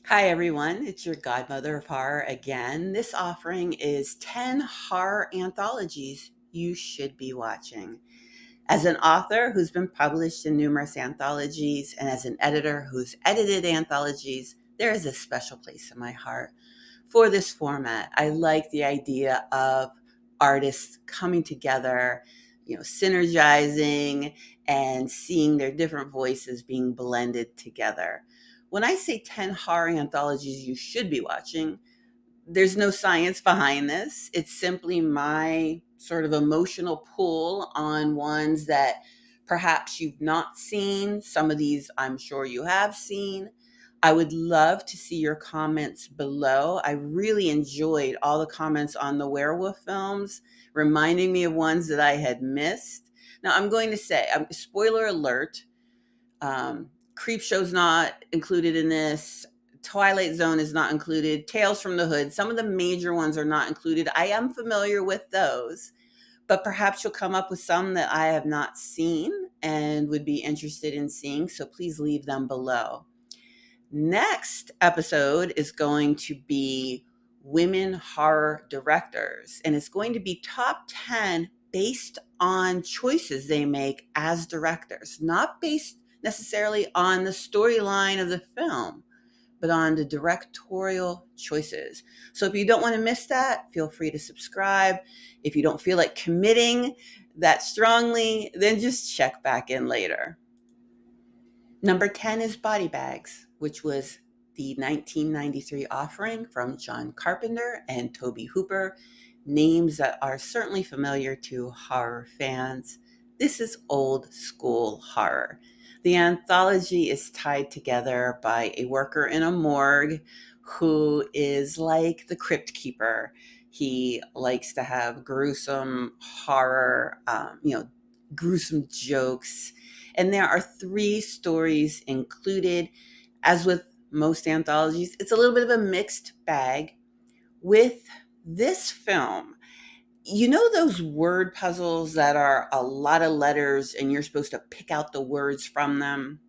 Hi, everyone. It's your godmother of horror again. This offering is 10 horror anthologies you should be watching. As an author who's been published in numerous anthologies and as an editor who's edited anthologies, there is a special place in my heart for this format. I like the idea of artists coming together, synergizing and seeing their different voices being blended together. When I say 10 horror anthologies you should be watching, there's no science behind this. It's simply my sort of emotional pull on ones that perhaps you've not seen. Some of these I'm sure you have seen. I would love to see your comments below. I really enjoyed all the comments on the werewolf films, reminding me of ones that I had missed. Now, I'm going to say, spoiler alert, Creepshow's not included in this. Twilight Zone is not included. Tales from the Hood, some of the major ones are not included. I am familiar with those, but perhaps you'll come up with some that I have not seen and would be interested in seeing. So please leave them below. Next episode is going to be women horror directors, and it's going to be top 10 based on choices they make as directors, not based necessarily on the storyline of the film, but on the directorial choices. So if you don't want to miss that, feel free to subscribe. If you don't feel like committing that strongly, then just check back in later. Number 10 is Body Bags, which was the 1993 offering from John Carpenter and Tobe Hooper, names that are certainly familiar to horror fans. This is old school horror. The anthology is tied together by a worker in a morgue who is like the crypt keeper. He likes to have gruesome horror, gruesome jokes, and there are three stories included. As with most anthologies, it's a little bit of a mixed bag. With this film, you know those word puzzles that are a lot of letters and you're supposed to pick out the words from them?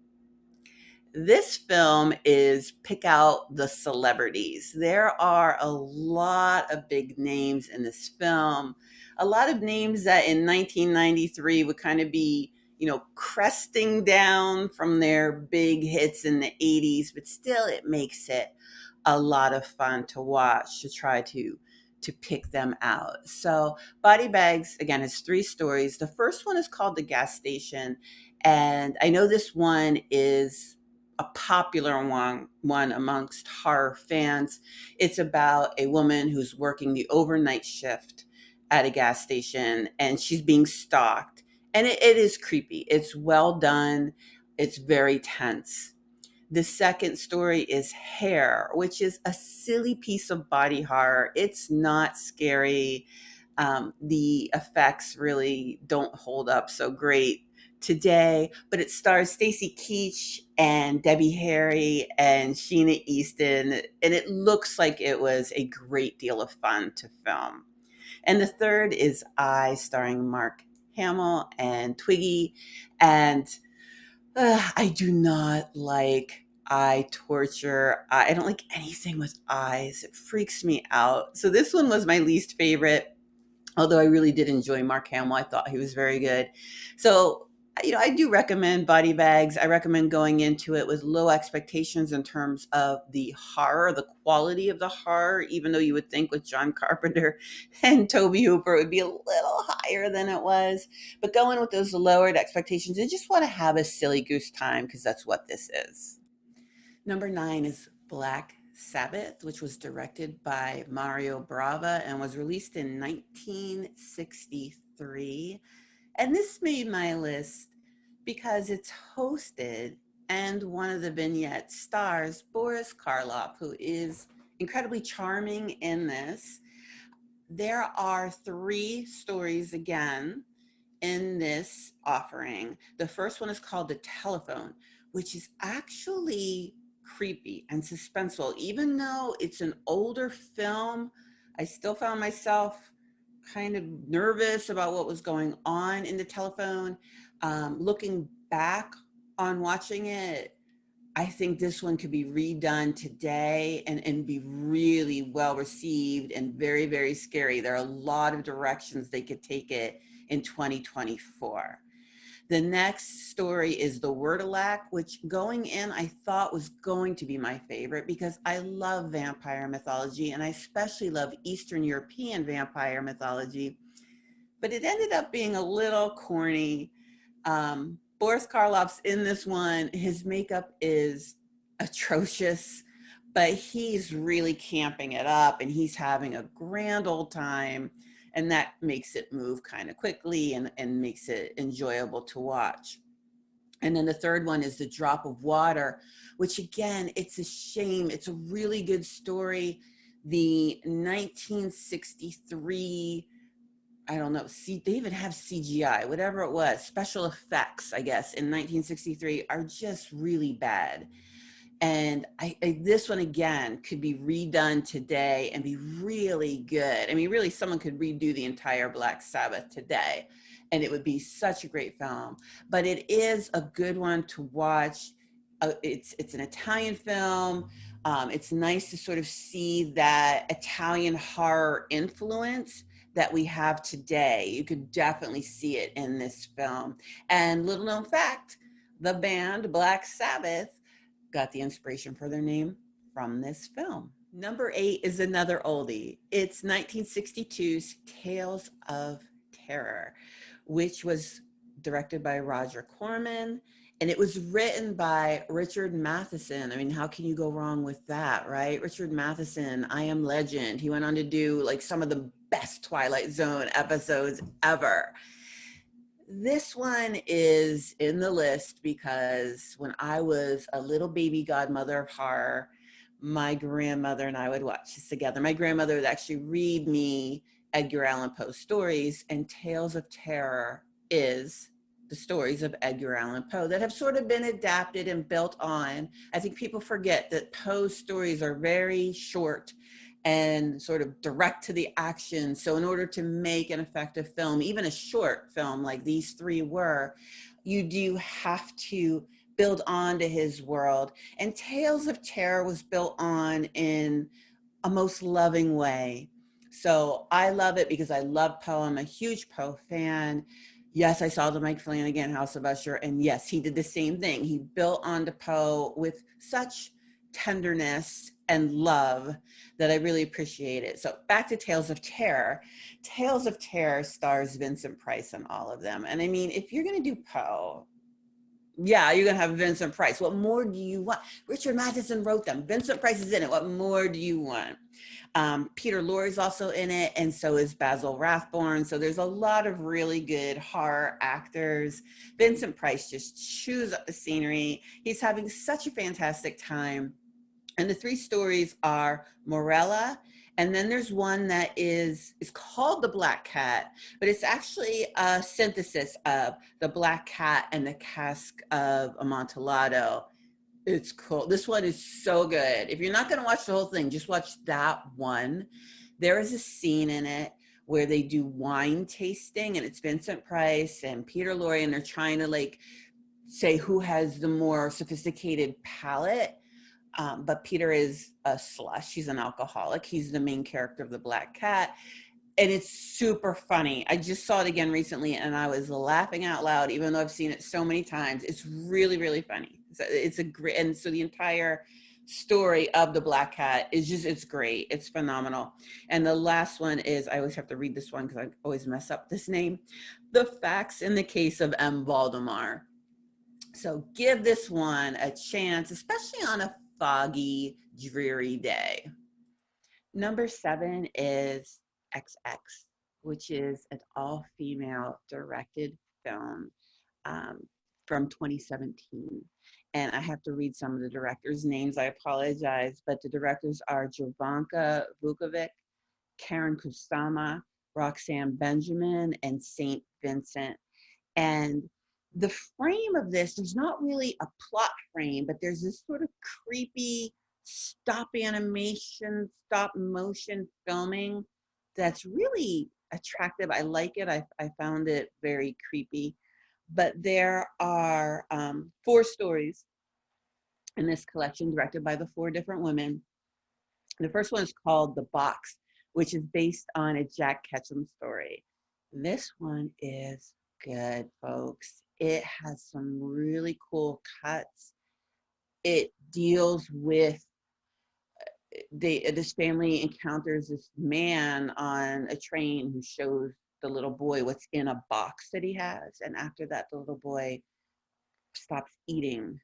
This film is pick out the celebrities. There are a lot of big names in this film, a lot of names that in 1993 would kind of be, cresting down from their big hits in the 80s, but still it makes it a lot of fun to watch, to try to pick them out. So Body Bags, again, has three stories. The first one is called The Gas Station, and I know this one is a popular one amongst horror fans. It's about a woman who's working the overnight shift at a gas station and she's being stalked. And it is creepy. It's well done. It's very tense. The second story is Hair, which is a silly piece of body horror. It's not scary. The effects really don't hold up so great today, but it stars Stacy Keach and Debbie Harry and Sheena Easton, and it looks like it was a great deal of fun to film. And the third is I, starring Mark Hamill and Twiggy, and I do not like eye torture. I don't like anything with eyes. It freaks me out. So this one was my least favorite, although I really did enjoy Mark Hamill. I thought he was very good. So, I do recommend Body Bags. I recommend going into it with low expectations in terms of the horror, the quality of the horror, even though you would think with John Carpenter and Tobe Hooper it would be a little higher than it was. But go in with those lowered expectations and just want to have a silly goose time because that's what this is. Number 9 is Black Sabbath, which was directed by Mario Bava and was released in 1963. And this made my list because it's hosted and one of the vignette stars Boris Karloff, who is incredibly charming in this. There are three stories again in this offering. The first one is called The Telephone, which is actually creepy and suspenseful. Even though it's an older film, I still found myself kind of nervous about what was going on in the telephone. Looking back on watching it, I think this one could be redone today and be really well received and very, very scary. There are a lot of directions they could take it in 2024. The next story is The Wordalac, which going in, I thought was going to be my favorite because I love vampire mythology and I especially love Eastern European vampire mythology. But it ended up being a little corny. Boris Karloff's in this one. His makeup is atrocious, but he's really camping it up and he's having a grand old time. And that makes it move kind of quickly and makes it enjoyable to watch. And then the third one is The Drop of Water, which again, it's a shame. It's a really good story. The 1963, I don't know, they even have CGI, whatever it was, special effects, I guess, in 1963 are just really bad. And this one again could be redone today and be really good. I mean, really, someone could redo the entire Black Sabbath today, and it would be such a great film. But it is a good one to watch. It's an Italian film. It's nice to sort of see that Italian horror influence that we have today. You could definitely see it in this film. And little known fact, the band Black Sabbath got the inspiration for their name from this film. Number 8 is another oldie. It's 1962's Tales of Terror, which was directed by Roger Corman, and it was written by Richard Matheson. I mean, how can you go wrong with that, right? Richard Matheson, I Am Legend. He went on to do like some of the best Twilight Zone episodes ever. This one is in the list because when I was a little baby godmother of horror, my grandmother and I would watch this together. My grandmother would actually read me Edgar Allan Poe stories, and Tales of Terror is the stories of Edgar Allan Poe that have sort of been adapted and built on. I think people forget that Poe's stories are very short and sort of direct to the action. So in order to make an effective film, even a short film like these three were, you do have to build on to his world. And Tales of Terror was built on in a most loving way. So I love it because I love Poe. I'm a huge Poe fan. Yes, I saw the Mike Flanagan House of Usher, and yes, he did the same thing. He built onto Poe with such tenderness and love that I really appreciate it. So back to Tales of Terror. Tales of Terror stars Vincent Price in all of them. And I mean, if you're going to do Poe, yeah, you're going to have Vincent Price. What more do you want? Richard Matheson wrote them. Vincent Price is in it. What more do you want? Peter Lorre's also in it, and so is Basil Rathbone. So there's a lot of really good horror actors. Vincent Price just chews up the scenery. He's having such a fantastic time. And the three stories are Morella, and then there's one that is called The Black Cat, but it's actually a synthesis of The Black Cat and the Cask of Amontillado. It's cool. This one is so good. If you're not going to watch the whole thing, just watch that one. There is a scene in it where they do wine tasting, and it's Vincent Price and Peter Lorre, and they're trying to like say who has the more sophisticated palate. But Peter is a slush. He's an alcoholic. He's the main character of The Black Cat. And it's super funny. I just saw it again recently and I was laughing out loud, even though I've seen it so many times. It's really, really funny. It's a great, and so the entire story of The Black Cat is just, it's great. It's phenomenal. And the last one is, I always have to read this one because I always mess up this name, The Facts in the Case of M. Valdemar. So give this one a chance, especially on a foggy, dreary day. Number 7 is XX, which is an all-female directed film um, from 2017. And I have to read some of the directors' names. I apologize, but the directors are Jovanka Vukovic, Karen Kusama, Roxanne Benjamin, and Saint Vincent. And the frame of this, there's not really a plot frame, but there's this sort of creepy stop animation, stop motion filming that's really attractive. I like it. I found it very creepy. But there are 4 stories in this collection, directed by the 4 different women. The first one is called The Box, which is based on a Jack Ketchum story. This one is good, folks. It has some really cool cuts. It deals with this family encounters this man on a train who shows the little boy what's in a box that he has, and after that, the little boy stops eating.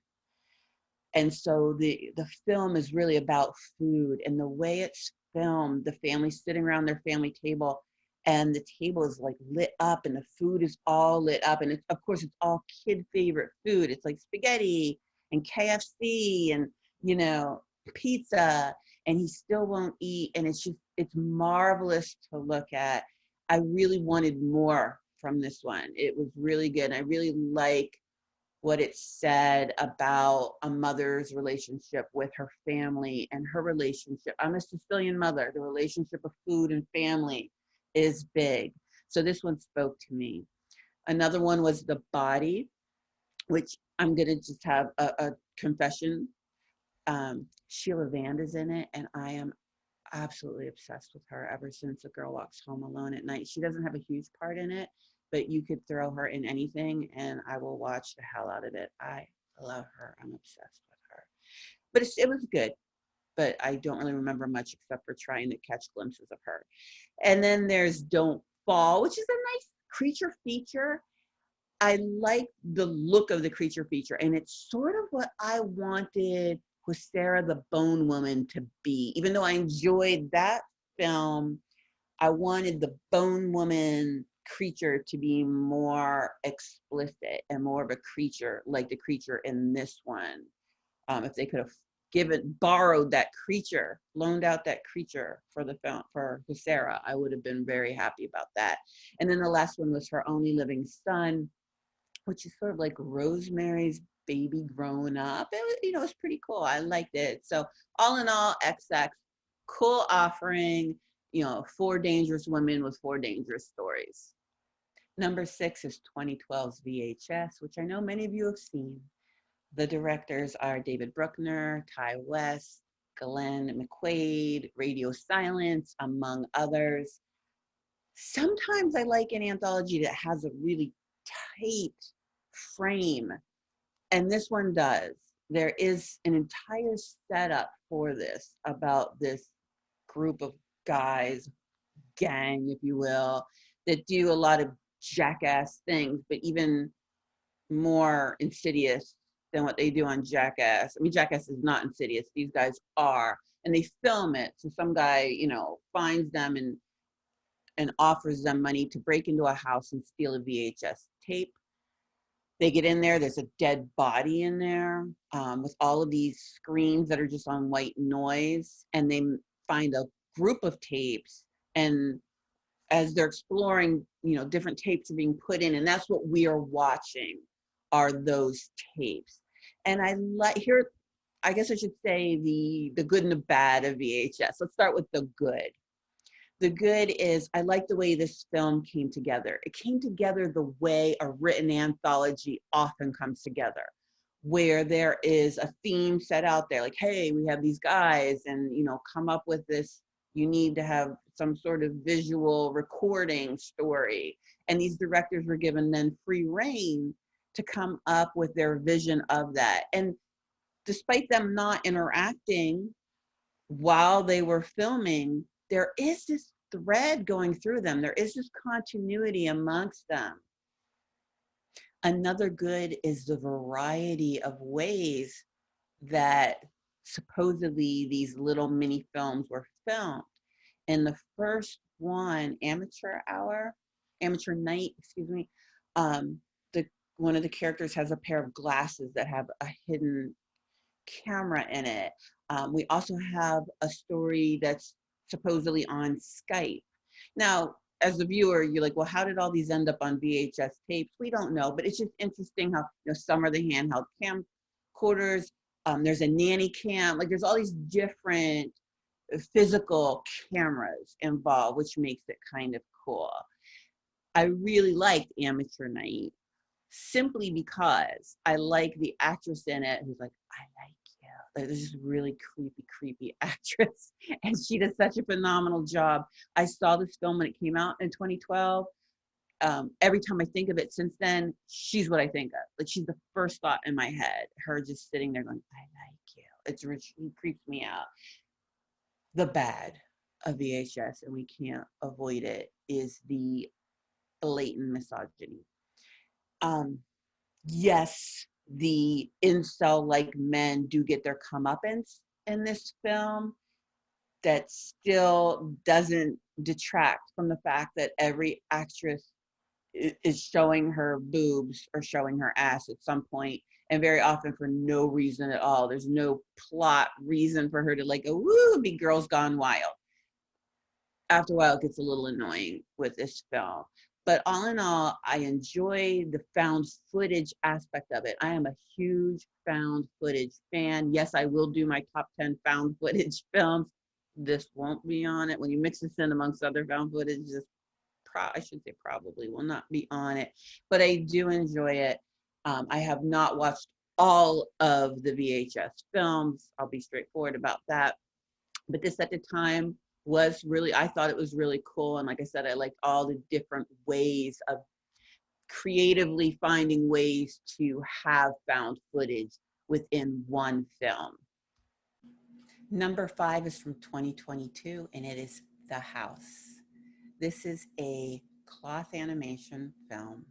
And so the film is really about food, and the way it's filmed, the family sitting around their family table, and the table is like lit up and the food is all lit up, and it's, of course, it's all kid favorite food. It's like spaghetti and KFC and, you know, pizza, and he still won't eat, and it's marvelous to look at. I really wanted more from this one. It was really good. I really like what it said about a mother's relationship with her family and her relationship. I'm a Sicilian mother. The relationship of food and family is big. So this one spoke to me. Another one was The Body, which I'm going to just have a confession. Sheila Vand is in it, and I am absolutely obsessed with her ever since A Girl Walks Home Alone at Night. She doesn't have a huge part in it, but you could throw her in anything and I will watch the hell out of it. I love her. I'm obsessed with her. But it was good, but I don't really remember much except for trying to catch glimpses of her. And then there's Don't Fall, which is a nice creature feature. I like the look of the creature feature, and it's sort of what I wanted Sarah the Bone Woman to be. Even though I enjoyed that film, I wanted the Bone Woman creature to be more explicit and more of a creature like the creature in this one. If they could have borrowed that creature, loaned out that creature for the film for Sarah, I would have been very happy about that. And then the last one was Her Only Living Son, which is sort of like Rosemary's Baby grown up. It was, it's pretty cool. I liked it. So all in all, XX, cool offering, 4 dangerous women with 4 dangerous stories. Number 6 is 2012's VHS, which I know many of you have seen. The directors are David Bruckner, Ty West, Glenn McQuaid, Radio Silence, among others. Sometimes I like an anthology that has a really tight frame, and this one does. There is an entire setup for this about this group of guys, gang, if you will, that do a lot of jackass things, but even more insidious than what they do on Jackass. I mean, Jackass is not insidious. These guys are, and they film it. So some guy, finds them and offers them money to break into a house and steal a VHS tape. They get in there, there's a dead body in there, with all of these screens that are just on white noise, and they find a group of tapes, and as they're exploring, different tapes are being put in, and that's what we are watching, are those tapes. And I guess I should say the good and the bad of VHS. Let's start with the good. The good is, I like the way this film came together. It came together the way a written anthology often comes together, where there is a theme set out there, like, hey, we have these guys, and, come up with this. You need to have some sort of visual recording story. And these directors were given then free rein to come up with their vision of that. And despite them not interacting while they were filming, there is this thread going through them. There is this continuity amongst them. Another good is the variety of ways that supposedly these little mini films were filmed. In the first one, Amateur Night, excuse me, the one of the characters has a pair of glasses that have a hidden camera in it. We also have a story that's supposedly on Skype. Now, as the viewer, you're like, well, how did all these end up on VHS tapes? We don't know, but it's just interesting how, some are the handheld camcorders. There's a nanny cam. Like, there's all these different physical cameras involved, which makes it kind of cool. I really liked Amateur Night simply because I like the actress in it who's like, I like you. Like, there's this really creepy actress, and she does such a phenomenal job. I saw this film when it came out in 2012. Every time I think of it since then, she's what I think of. Like, she's the first thought in my head. Her just sitting there going, "I like you." It's rich. It creeps me out. The bad of VHS, and we can't avoid it, is the blatant misogyny. Um, yes, the incel-like men do get their comeuppance in this film. That still doesn't detract from the fact that every actress is showing her boobs or showing her ass at some point, and very often for no reason at all. There's no plot reason for her to like go, woo, be girls gone wild. After a while, it gets a little annoying with this film. But all in all, I enjoy the found footage aspect of it. I am a huge found footage fan. Yes, I will do my top 10 found footage films. This won't be on it. When you mix this in amongst other found footage, I should say probably will not be on it. But I do enjoy it. I have not watched all of the VHS films. I'll be straightforward about that. But this at the time was really, I thought it was really cool. And like I said, I liked all the different ways of creatively finding ways to have found footage within one film. Number 5 is from 2022, and it is The House. This is a cloth animation film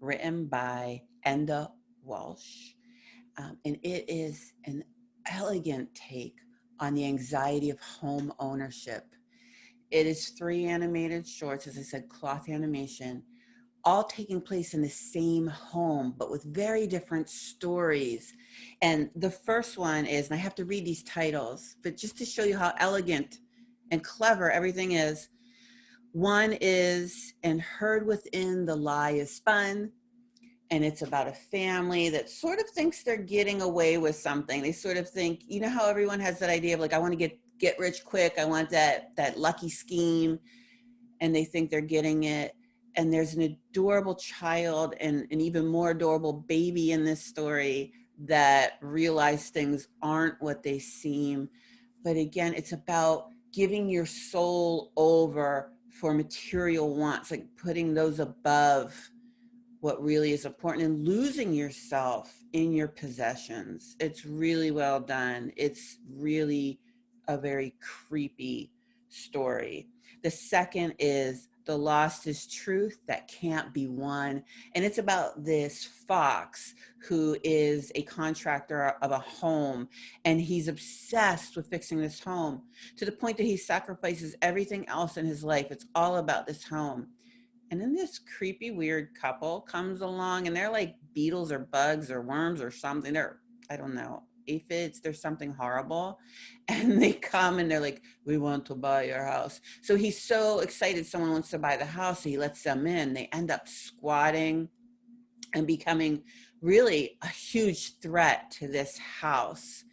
written by Enda Walsh, and it is an elegant take on the anxiety of home ownership. It is 3 animated shorts, as I said, cloth animation, all taking place in the same home, but with very different stories. And the first one is, and I have to read these titles, but just to show you how elegant and clever everything is. One is, "And Heard Within the Lie is Spun." And it's about a family that sort of thinks they're getting away with something. They sort of think, you know how everyone has that idea of like, I want to get rich quick. I want that lucky scheme. And they think they're getting it. And there's an adorable child and an even more adorable baby in this story that realize things aren't what they seem. But again, it's about giving your soul over for material wants, like putting those above what really is important and losing yourself in your possessions. It's really well done. It's really a very creepy story. The second is The Lost is Truth That Can't Be Won. And it's about this fox who is a contractor of a home, and he's obsessed with fixing this home to the point that he sacrifices everything else in his life. It's all about this home. And then this creepy, weird couple comes along, and they're like beetles or bugs or worms or something. They're, I don't know, aphids. There's something horrible. And they come and they're like, "We want to buy your house." So he's so excited someone wants to buy the house. So he lets them in. They end up squatting and becoming really a huge threat to this house.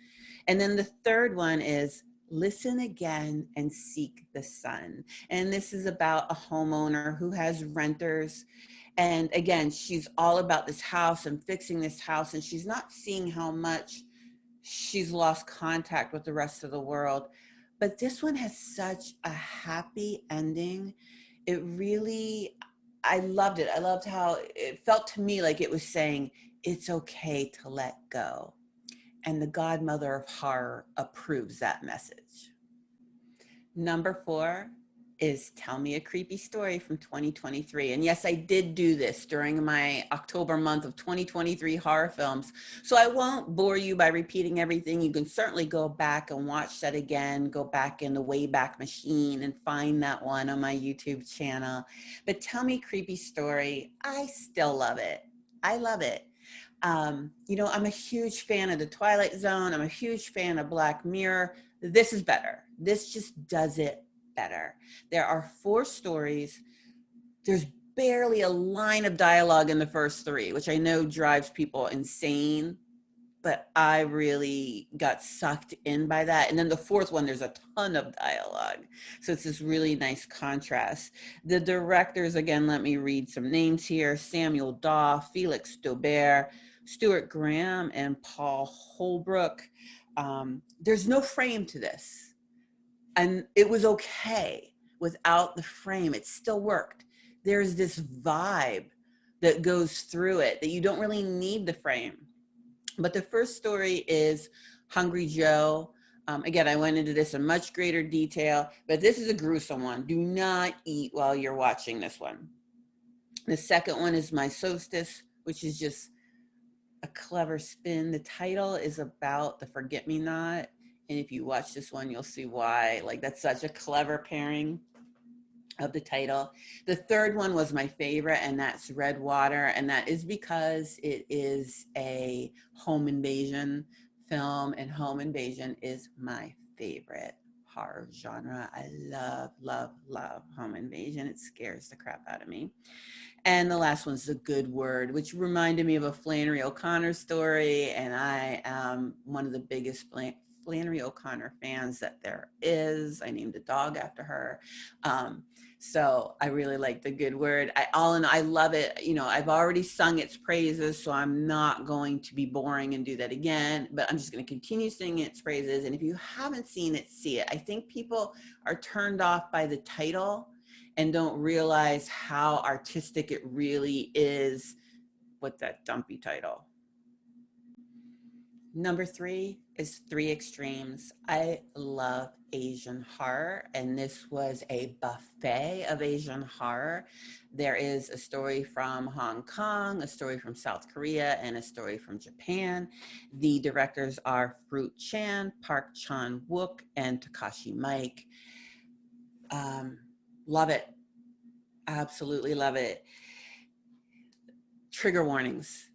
And then the third one is Listen Again and Seek the Sun. And this is about a homeowner who has renters. And again, she's all about this house and fixing this house. And she's not seeing how much she's lost contact with the rest of the world. But this one has such a happy ending. It really, I loved it. I loved how it felt to me like it was saying, it's okay to let go. And the godmother of horror approves that message. Number 4 is Tell Me a Creepy Story from 2023. And yes, I did do this during my October month of 2023 horror films. So I won't bore you by repeating everything. You can certainly go back and watch that again, go back in the Wayback Machine and find that one on my YouTube channel. But Tell Me a Creepy Story, I still love it. I love it. I'm a huge fan of The Twilight Zone. I'm a huge fan of Black Mirror. This is better. This just does it better. There are 4 stories. There's barely a line of dialogue in the first 3, which I know drives people insane, but I really got sucked in by that. And then the 4th one, there's a ton of dialogue. So it's this really nice contrast. The directors, again, let me read some names here: Samuel Daw, Felix Daubert, Stuart Graham, and Paul Holbrook. There's no frame to this. And it was okay without the frame. It still worked. There's this vibe that goes through it that you don't really need the frame. But the first story is Hungry Joe. Again, I went into this in much greater detail, but this is a gruesome one. Do not eat while you're watching this one. The second one is My Solstice, which is just a clever spin. The title is about the forget-me-not. And if you watch this one, you'll see why. Like, that's such a clever pairing of the title. The third one was my favorite, and that's Red Water. And that is because it is a home invasion film, and home invasion is my favorite horror genre. I love, love, love home invasion. It scares the crap out of me. And the last one's The Good Word, which reminded me of a Flannery O'Connor story. And I am one of the biggest Flannery O'Connor fans that there is. I named a dog after her. So I really like The Good Word. I love it. You know, I've already sung its praises, so I'm not going to be boring and do that again, but I'm just going to continue singing its praises. And if you haven't seen it, see it. I think people are turned off by the title and don't realize how artistic it really is with that dumpy title. Number 3 is Three Extremes. I love Asian horror, and this was a buffet of Asian horror. There is a story from Hong Kong, a story from South Korea, and a story from Japan. The directors are Fruit Chan, Park Chan-wook, and Takashi Mike. Love it. Absolutely love it. Trigger warnings.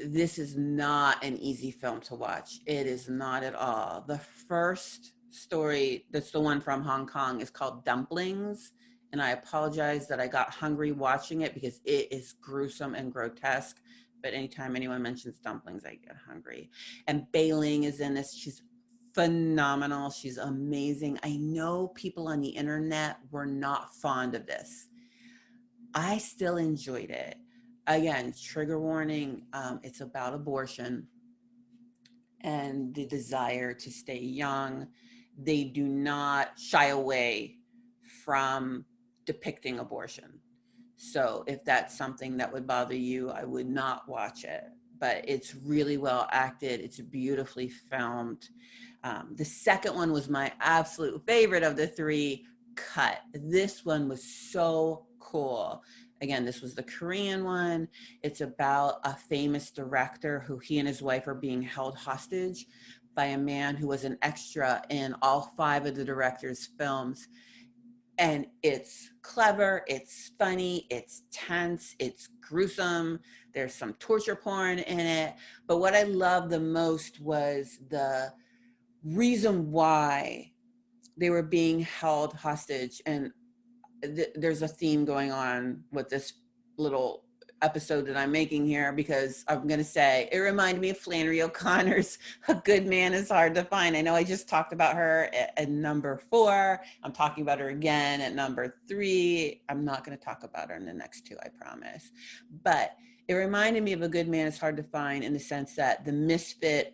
This is not an easy film to watch. It is not at all. The first story, that's the one from Hong Kong, is called Dumplings. And I apologize that I got hungry watching it because it is gruesome and grotesque. But anytime anyone mentions dumplings, I get hungry. And Bei Ling is in this. She's phenomenal. She's amazing. I know people on the internet were not fond of this. I still enjoyed it. Again, trigger warning, it's about abortion and the desire to stay young. They do not shy away from depicting abortion. So if that's something that would bother you, I would not watch it. But it's really well acted. It's beautifully filmed. The second one was my absolute favorite of the three, Cut. This one was so cool. Again, this was the Korean one. It's about a famous director who he and his wife are being held hostage by a man who was an extra in all 5 of the director's films. And it's clever, it's funny, it's tense, it's gruesome. There's some torture porn in it. But what I loved the most was the reason why they were being held hostage. And there's a theme going on with this little episode that I'm making here, because I'm going to say it reminded me of Flannery O'Connor's A Good Man is Hard to Find. I know I just talked about her at number 4. I'm talking about her again at number 3. I'm not going to talk about her in the next 2, I promise. But it reminded me of A Good Man is Hard to Find in the sense that the misfit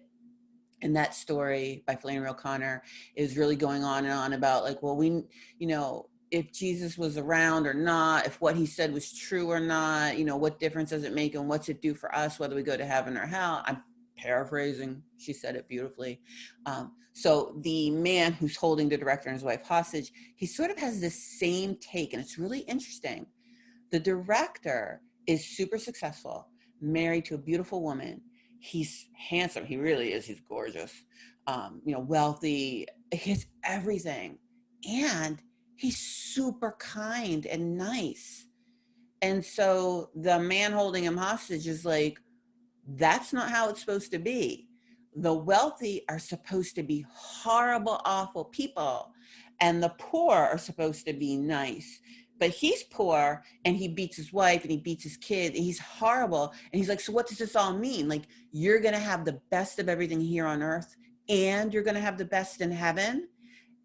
in that story by Flannery O'Connor is really going on and on about, like, well, if Jesus was around or not, if what he said was true or not, what difference does it make and what's it do for us, whether we go to heaven or hell? I'm paraphrasing. She said it beautifully. So the man who's holding the director and his wife hostage, he sort of has this same take, and it's really interesting. The director is super successful, married to a beautiful woman. He's handsome. He really is. He's gorgeous. Wealthy. He has everything. And he's super kind and nice. And so the man holding him hostage is like, that's not how it's supposed to be. The wealthy are supposed to be horrible, awful people, and the poor are supposed to be nice. But he's poor, and he beats his wife, and he beats his kid, and he's horrible. And he's like, so what does this all mean? Like, you're going to have the best of everything here on earth, and you're going to have the best in heaven?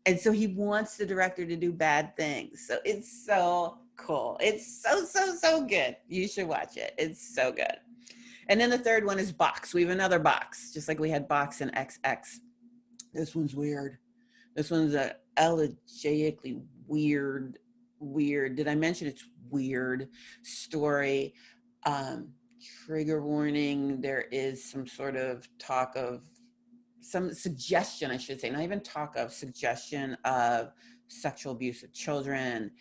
And so he wants the director to do bad things. So it's so cool. It's so, so, so good. You should watch it. It's so good. And then the third one is Box. We have another Box, just like we had Box and XX. This one's weird. This one's a elegiacally weird. Did I mention it's weird story? Um, Trigger warning. There is some sort of talk of some suggestion, I should say, not even talk of, suggestion of sexual abuse of children.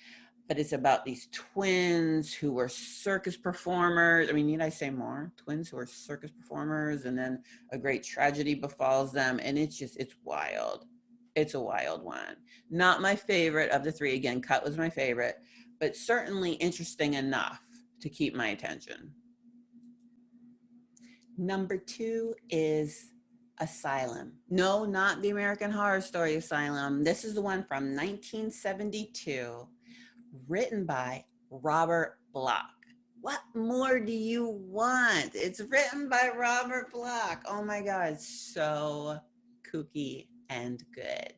But it's about these twins who were circus performers. I mean, need I say more? Twins who are circus performers, and then a great tragedy befalls them. And it's wild. It's a wild one. Not my favorite of the three. Again, Cut was my favorite, but certainly interesting enough to keep my attention. Number 2 is Asylum. No, not the American Horror Story Asylum. This is the one from 1972, written by Robert Bloch. What more do you want? It's written by Robert Bloch. Oh my God, so kooky and good.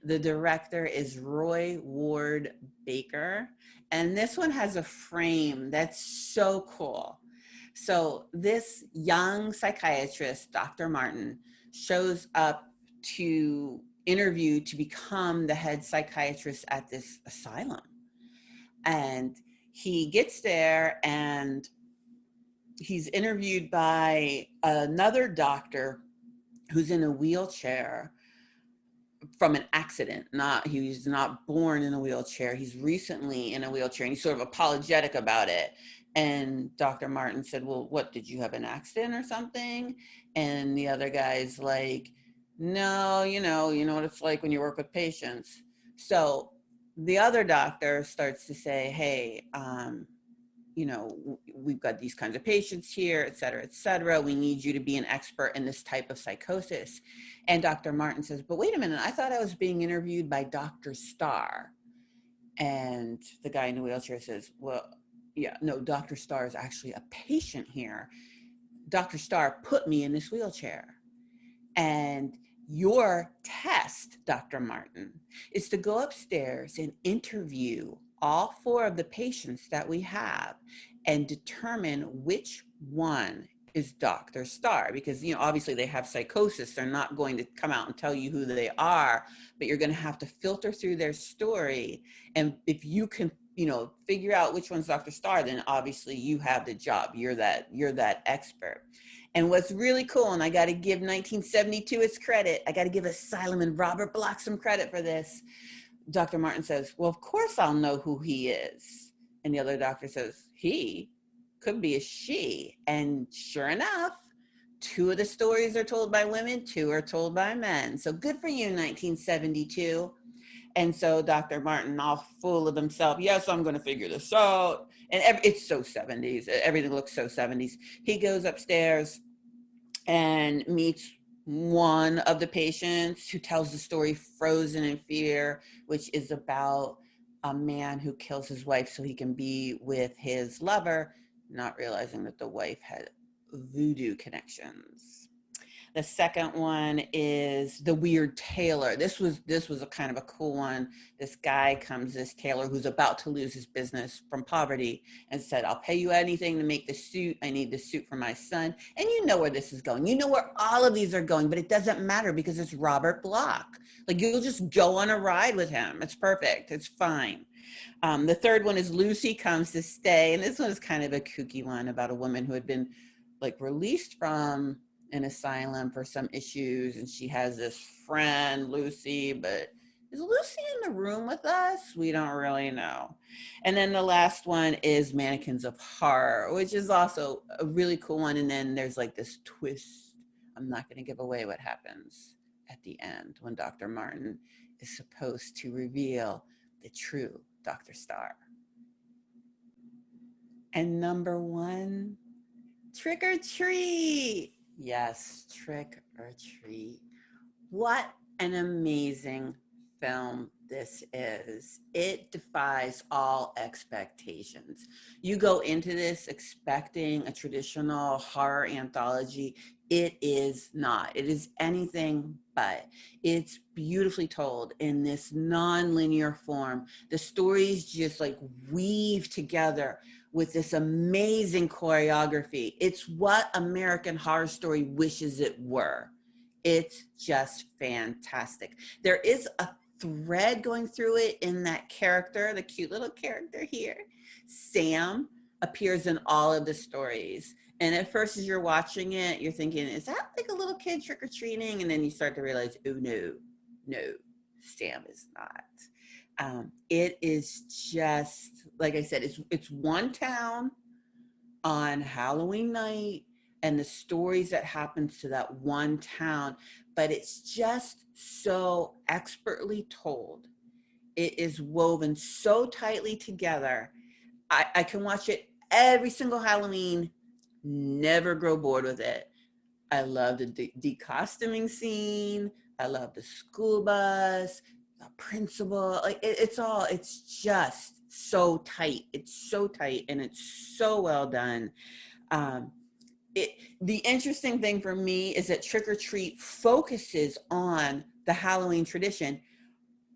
The director is Roy Ward Baker, and this one has a frame that's so cool. So this young psychiatrist, Dr. Martin, shows up to interview to become the head psychiatrist at this asylum. And he gets there and he's interviewed by another doctor who's in a wheelchair from an accident. He's not born in a wheelchair. He's recently in a wheelchair, and he's sort of apologetic about it. And Dr. Martin said, well, what, did you have an accident or something? And the other guy's like, no, you know what it's like when you work with patients. So the other doctor starts to say, hey, we've got these kinds of patients here, et cetera, et cetera. We need you to be an expert in this type of psychosis. And Dr. Martin says, but wait a minute, I thought I was being interviewed by Dr. Starr. And the guy in the wheelchair says, well, yeah, no, Dr. Starr is actually a patient here. Dr. Starr put me in this wheelchair. And your test, Dr. Martin, is to go upstairs and interview all 4 of the patients that we have and determine which one is Dr. Starr, because, obviously they have psychosis. They're not going to come out and tell you who they are, but you're going to have to filter through their story. And if you can, figure out which one's Dr. Starr, then obviously you have the job. You're that expert. And what's really cool, and I got to give 1972 its credit, I got to give Asylum and Robert Bloch some credit for this. Dr. Martin says, well, of course I'll know who he is. And the other doctor says, he could be a she. And sure enough, 2 of the stories are told by women, 2 are told by men. So good for you, 1972. And so Dr. Martin, all full of himself, yes, I'm going to figure this out. And it's so 70s. Everything looks so 70s. He goes upstairs and meets one of the patients who tells the story Frozen in Fear, which is about a man who kills his wife so he can be with his lover, not realizing that the wife had voodoo connections. The second one is The Weird Tailor. This was a kind of a cool one. This guy comes, this tailor who's about to lose his business from poverty, and said, I'll pay you anything to make the suit. I need the suit for my son. And you know where this is going. You know where all of these are going, but it doesn't matter because it's Robert Bloch. Like, you'll just go on a ride with him. It's perfect. It's fine. The third one is Lucy Comes to Stay. And this one is kind of a kooky one about a woman who had been released from an asylum for some issues, and she has this friend Lucy, but is Lucy in the room with us? We don't really know. And then the last one is Mannequins of Horror, which is also a really cool one. And then there's this twist. I'm not going to give away what happens at the end when Dr. Martin is supposed to reveal the true Dr. Starr. And number 1, Trick or Treat. Yes, Trick or Treat. What an amazing film this is. It defies all expectations. You go into this expecting a traditional horror anthology. It is not. It is anything but. It's beautifully told in this non-linear form. The stories just weave together with this amazing choreography. It's what American Horror Story wishes it were. It's just fantastic. There is a thread going through it in that character, the cute little character here. Sam appears in all of the stories. And at first, as you're watching it, you're thinking, is that like a little kid trick or treating? And then you start to realize, oh, no, no, Sam is not. It is just, like I said, it's one town on Halloween night and the stories that happens to that one town, but it's just so expertly told. It is woven so tightly together. I can watch it every single Halloween, never grow bored with it. I love the decostuming scene. I love the school bus, the principal. Like it's just so tight. It's so tight and it's so well done. Um, the interesting thing for me is that Trick or Treat focuses on the Halloween tradition,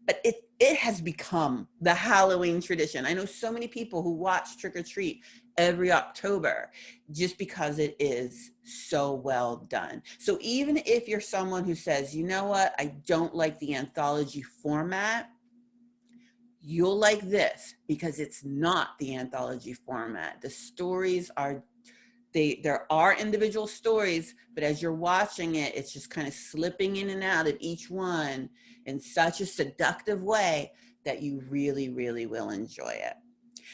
but it has become the Halloween tradition. I know so many people who watch Trick or Treat every October just because it is so well done. So even if you're someone who says, you know what, I don't like the anthology format, you'll like this because it's not the anthology format. The stories are there are individual stories, but as you're watching it, it's just kind of slipping in and out of each one in such a seductive way that you really, really will enjoy it.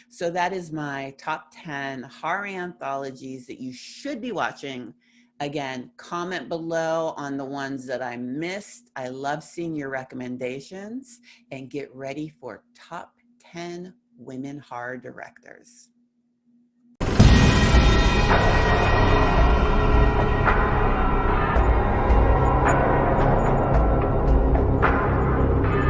So that is my top 10 horror anthologies that you should be watching. Again, comment below on the ones that I missed. I love seeing your recommendations, and get ready for top 10 women horror directors.